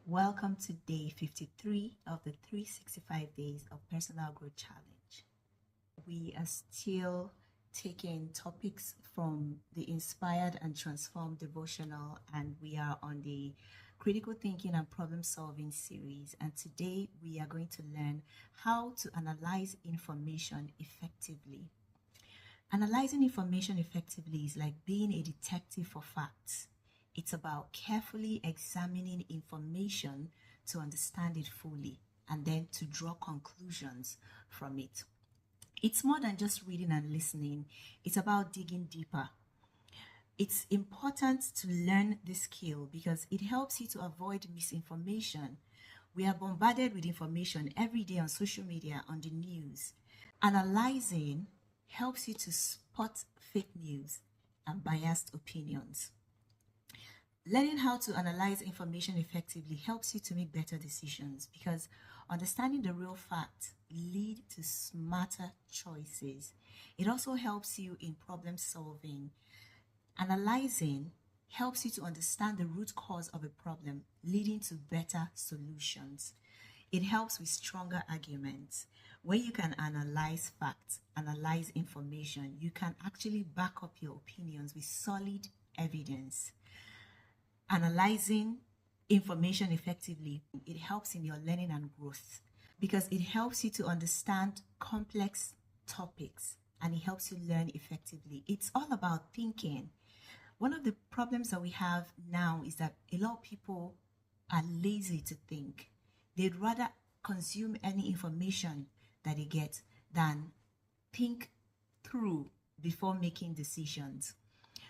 Welcome to day 53 of the 365 Days of Personal Growth Challenge. We are still taking topics from the Inspired and Transformed devotional, and we are on the Critical Thinking and Problem Solving series. And today we are going to learn how to analyze information effectively. Analyzing information effectively is like being a detective for facts. It's about carefully examining information to understand it fully and then to draw conclusions from it. It's more than just reading and listening, it's about digging deeper. It's important to learn this skill because it helps you to avoid misinformation. We are bombarded with information every day on social media, on the news. Analyzing helps you to spot fake news and biased opinions. Learning how to analyze information effectively helps you to make better decisions because understanding the real facts lead to smarter choices. It also helps you in problem solving. Analyzing helps you to understand the root cause of a problem, leading to better solutions. It helps with stronger arguments. When you can analyze facts, analyze information, you can actually back up your opinions with solid evidence. Analyzing information effectively, it helps in your learning and growth because it helps you to understand complex topics and it helps you learn effectively. It's all about thinking. One of the problems that we have now is that a lot of people are lazy to think. They'd rather consume any information that they get than think through before making decisions.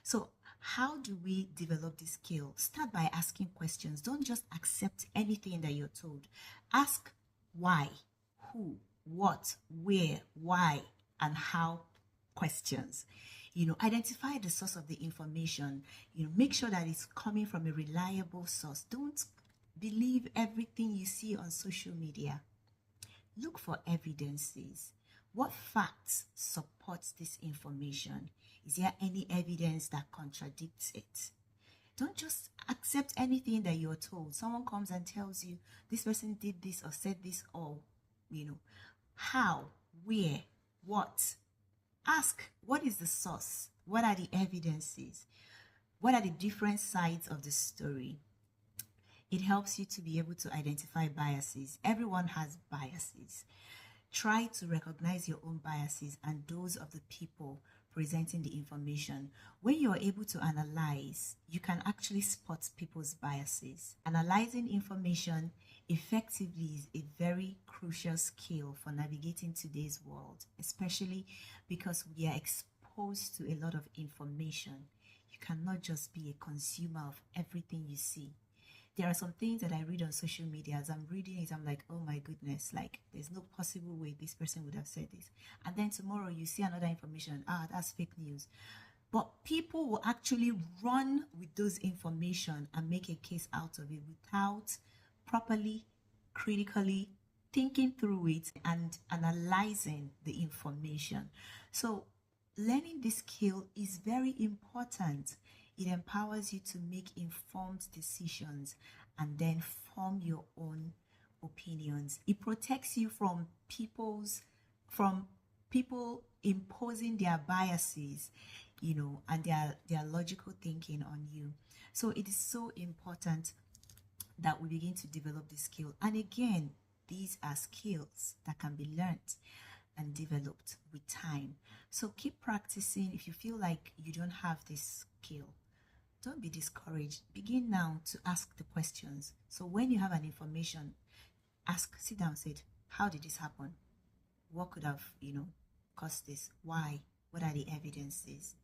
So how do we develop this skill? Start by asking questions. Don't just accept anything that you're told. Ask why, who, what, where, why, and how questions. Identify the source of the information. Make sure that it's coming from a reliable source. Don't believe everything you see on social media. Look for evidences. What facts support this information? Is there any evidence that contradicts it? Don't just accept anything that you're told. Someone comes and tells you this person did this or said this or, how, where, what. Ask, what is the source? What are the evidences? What are the different sides of the story? It helps you to be able to identify biases. Everyone has biases. Try to recognize your own biases and those of the people presenting the information. When you're able to analyze, you can actually spot people's biases. Analyzing information effectively is a very crucial skill for navigating today's world, especially because we are exposed to a lot of information. You cannot just be a consumer of everything you see. There are some things that I read on social media. As I'm reading it, I'm like, oh my goodness, like there's no possible way this person would have said this. And then tomorrow you see another information, that's fake news. But people will actually run with those information and make a case out of it without properly, critically thinking through it and analyzing the information. So learning this skill is very important. It empowers you to make informed decisions and then form your own opinions. It protects you from people imposing their biases, and their logical thinking on you. So it is so important that we begin to develop this skill. And again, these are skills that can be learned and developed with time. So keep practicing. If you feel like you don't have this skill, don't be discouraged. Begin now to ask the questions. So when you have an information, sit down, say, how did this happen? What could have, caused this? Why? What are the evidences?